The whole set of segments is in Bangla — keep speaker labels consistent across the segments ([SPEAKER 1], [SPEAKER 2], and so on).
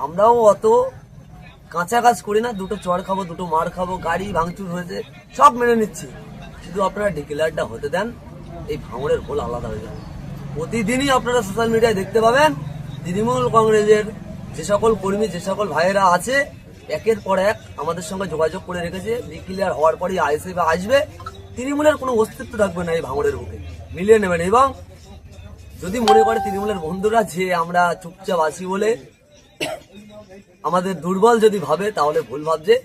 [SPEAKER 1] আমরাও অত কাঁচা কাজ করি না, দুটো চড় খাবো, দুটো মার খাবো, গাড়ি ভাঙচুর হয়েছে সব মেনে নিচ্ছি। শুধু আপনারা ডিক্লেয়ারটা হতে দেন, এই ভাঙড়ের গোল আলাদা হয়ে যাবে। প্রতিদিনই আপনারা সোশ্যাল মিডিয়ায় দেখতে পাবেন তৃণমূল কংগ্রেসের যে সকল কর্মী, যে সকল ভাইয়েরা আছে, একের পর এক আমাদের সঙ্গে যোগাযোগ করে রেখেছে। ডিক্লেয়ার হওয়ার পরই আসবে, তৃণমূলের কোনো অস্তিত্ব থাকবে না এই ভাঙড়ের বুকে, মিলিয়ে নেবেন। এবং যদি মনে করে তৃণমূলের বন্ধুরা যে আমরা চুপচাপ আছি বলে আমাদের দুর্বল যদি ভাবে, তাহলে ভুল ভাবছে।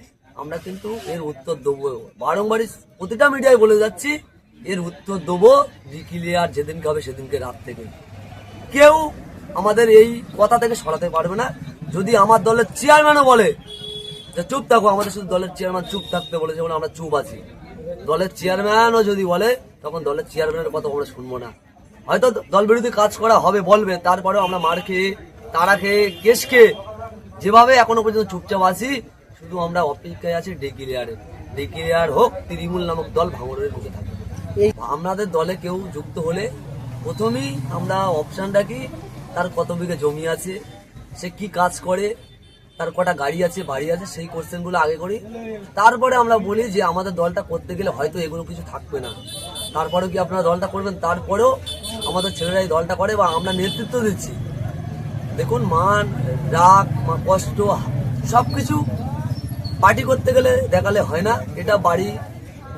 [SPEAKER 1] আমরা কিন্তু এর উত্তর দেবো, বারংবারই প্রতিটা মিডিয়ায় বলে যাচ্ছি, এর উত্তর দেবো ডিক্লেয়ার যেদিনকে হবে সেদিনকে রাত থেকে। কেউ আমাদের এই কথা থেকে সরাতে পারবে না। যদি আমার দলের চেয়ারম্যানও বলে যে চুপ থাকো, আমাদের শুধু দলের চেয়ারম্যান চুপ থাকতে বলেছে বলে আমরা চুপ আছি। দলের চেয়ারম্যানও যদি বলে, তখন দলের চেয়ারম্যানের কথা আমরা শুনবো না। হয়তো দল বিরোধী কাজ করা হবে বলবে, তারপরেও আমরা মার খেয়ে, তারা খেয়ে, কেস খেয়ে যেভাবে এখনো পর্যন্ত চুপচাপ আছি, শুধু আমরা অপেক্ষায় আছি ডিক্লেয়ার হোক, তৃণমূল নামক দল ভাঙড়ের বুকে থাকবে। আমাদের দলে কেউ যুক্ত হলে প্রথমেই আমরা অপশন রাখি তার কত বিঘে জমি আছে, সে কি কাজ করে, তার কটা গাড়ি আছে, বাড়ি আছে, সেই কোশ্চেনগুলো আগে করি। তারপরে আমরা বলি যে আমাদের দলটা করতে গেলে হয়তো এগুলো কিছু থাকবে না, তারপরেও কি আপনারা দলটা করবেন? তারপরেও আমাদের ছেলেরা এই দলটা করে বা আমরা নেতৃত্ব দিচ্ছি। দেখুন, মান, রাগ, কষ্ট সবকিছু পার্টি করতে গেলে দেখালে হয় না। এটা বাড়ি,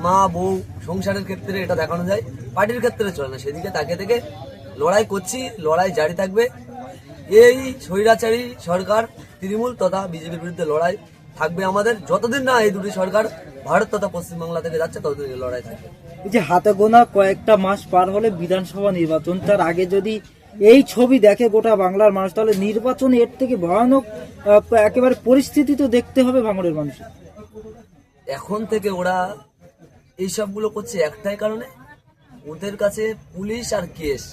[SPEAKER 1] মা, বউ, সংসারের ক্ষেত্রে এটা দেখানো যায়, পার্টির ক্ষেত্রে চলে না। সেদিকে তাকিয়ে থেকে লড়াই করছি, লড়াই জারি থাকবে। এই স্বৈরাচারী সরকার তৃণমূল তথা বিজেপির বিরুদ্ধে লড়াই থাকবে আমাদের, যতদিন না এই দুটি সরকার ভারত তথা পশ্চিমবাংলা থেকে যাচ্ছে, ততদিন লড়াই থাকবে।
[SPEAKER 2] এই যে হাতে গোনা কয়েকটা মাস পার হলে বিধানসভা নির্বাচন, তার আগে যদি এই ছবি দেখে গোটা বাংলার মানুষ, তাহলে নির্বাচন এর থেকে ভয়ানক একেবারে পরিস্থিতি তো দেখতে হবে ভাঙড়ের মানুষের।
[SPEAKER 1] এখন থেকে ওরা এইসবগুলো করছে একটাই কারণে, ওদের কাছে পুলিশ আর কেস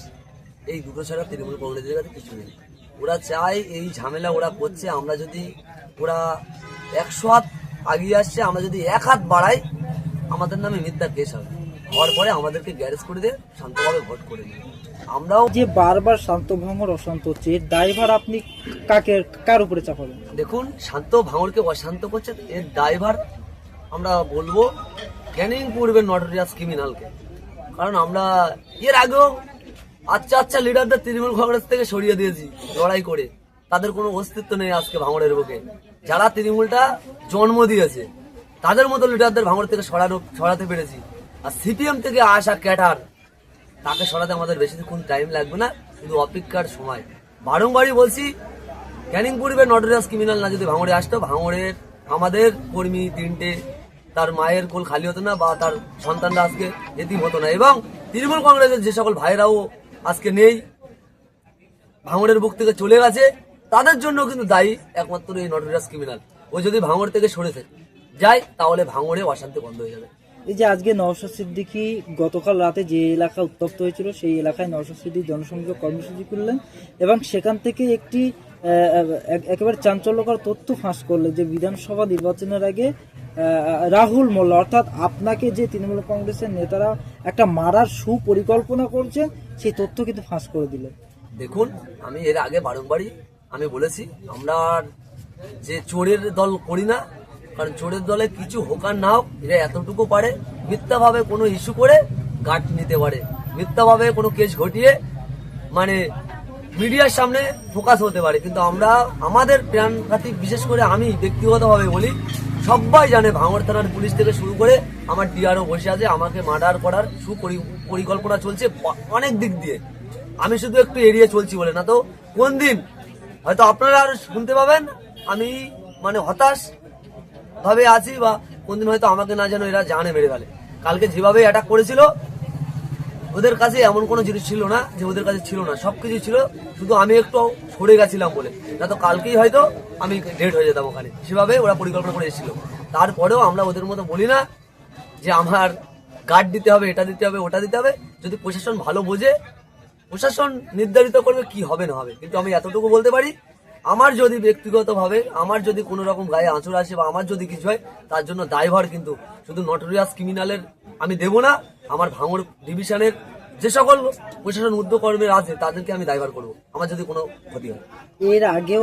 [SPEAKER 1] এই দুটো ছাড়া তৃণমূল কংগ্রেসের কাছে কিছু নেই। ওরা চায় এই ঝামেলা ওরা করছে, আমরা যদি ওরা 100 হাত আগিয়ে আসছে, আমরা যদি 1 হাত বাড়াই, আমাদের নামে মিথ্যা কেস হবে, হওয়ার পরে আমাদেরকে গ্যারেজ করে দিয়ে শান্তভাবে ভোট করে নেবে। আমরাও
[SPEAKER 2] যে বারবার শান্ত ভাঙড় অশান্ত হচ্ছে, এর দায়ভার আপনি কার উপরে চাপাবেন?
[SPEAKER 1] দেখুন, শান্ত ভাঙড়কে অশান্ত করছে, এর ড্রাইভার আমরা বলবো ক্যানিং পূর্বের নটোরিয়াস ক্রিমিনালকে। কারণ আমরা এর আগেও আচ্ছা লিডারদের তৃণমূল কংগ্রেস থেকে সরিয়ে দিয়েছি লড়াই করে, তাদের কোনো অস্তিত্ব নেই আজকে ভাঙড়ের বুকে। যারা তৃণমূলটা জন্ম দিয়েছে তাদের মতো লিডারদের ভাঙড় থেকে সরাতে পেরেছি। আর সিপিএম থেকে আসা ক্যাডার, তাকে সরাতে আমাদের বেশিক্ষণ টাইম লাগবে না, শুধু অপেক্ষার সময়। বারংবারই বলছি, ক্যানিং পূর্বের নটোরিয়াস ক্রিমিনাল না যদি ভাঙড়ে আসতো, ভাঙড়ের আমাদের কর্মী 3টে, তার মায়ের কোল খালি হতো না, বা তার সন্তানরা আজকে এতিম হতো না। এবং তৃণমূল কংগ্রেসের যে সকল ভাইরাও আজকে নেই, ভাঙড়ের বুক থেকে চলে গেছে, তাদের জন্য কিন্তু দায়ী একমাত্র এই নটোরিয়াস ক্রিমিনাল। ও যদি ভাঙড় থেকে সরে যায়, তাহলে ভাঙড়ে অশান্তি বন্ধ হয়ে যাবে।
[SPEAKER 2] এই যে আজকে নওশাদ সিদ্দিকী গতকাল রাতে যে এলাকা উত্তপ্ত হয়েছিল, সেই এলাকায় নওশাদ সিদ্দিকী জনসংযোগ কর্মসূচি করলেন এবং সেখান থেকে একটি একেবারে চাঞ্চল্যকর তথ্য ফাঁস করলেন যে বিধানসভা নির্বাচনের আগে রাহুল মোল্লা, অর্থাৎ আপনাকে যে তৃণমূল কংগ্রেসের নেতারা একটা মারার সুপরিকল্পনা করছে, সেই তথ্য কিন্তু ফাঁস করে দিলেন।
[SPEAKER 1] দেখুন, আমি এর আগে বারংবারই আমি বলেছি, আমরা যে চোরের দল করি না। কারণ চোরের দলে কিছু হোক আর না হোক, এরা এতটুকু পারে মিথ্যাভাবে কোনো ইস্যু করে গার্ড নিতে পারে, মিথ্যাভাবে কোনো কেস ঘটিয়ে মানে মিডিয়ার সামনে ফোকাস হতে পারে। কিন্তু আমরা আমাদের প্রাণঘাতী, বিশেষ করে আমি ব্যক্তিগতভাবে বলি, সবাই জানে ভাঙড় থানার পুলিশ থেকে শুরু করে আমার ডিআরও বসে আছে, আমাকে মার্ডার করার সুপরিকল্পনা চলছে অনেক দিক দিয়ে। আমি শুধু একটু এড়িয়ে চলছি বলে না, তো কোন দিন হয়তো আপনারা আর শুনতে পাবেন আমি মানে হতাশ ভাবে আছি, বা কোনদিন হয়তো আমাকে না যেন এরা জানে মেরে ফেলে। কালকে যেভাবে অ্যাটাক করেছিল, ওদের কাছে এমন কোনো জিনিস ছিল না যে ওদের কাছে ছিল না, সবকিছু ছিল, শুধু আমি একটু সরে গেছিলাম বলে। না তো কালকেই হয়তো আমি ডেড হয়ে যেতাম ওখানে। সেভাবে ওরা পরিকল্পনা করে এসেছিল। তারপরেও আমরা ওদের মতো বলি না যে আমার গার্ড দিতে হবে, এটা দিতে হবে, ওটা দিতে হবে। যদি প্রশাসন ভালো বোঝে, প্রশাসন নির্ধারিত করবে কি হবে না হবে। কিন্তু আমি এতটুকু বলতে পারি, আমার যদি ব্যক্তিগতভাবে আমার যদি কোনো রকম গায়ে আঁচড় আসে বা আমার যদি কিছু হয়, তার জন্য দায়ভার কিন্তু শুধু নটোরিয়াস ক্রিমিনালের আমি দেব না, আমার ভাঙড় ডিভিশনের যে সকল প্রশাসন উদ্যোগ কর্মীরা আছে তাদেরকে আমি দায়ভার করবো, আমার যদি কোনো ক্ষতি হয়।
[SPEAKER 2] এর আগেও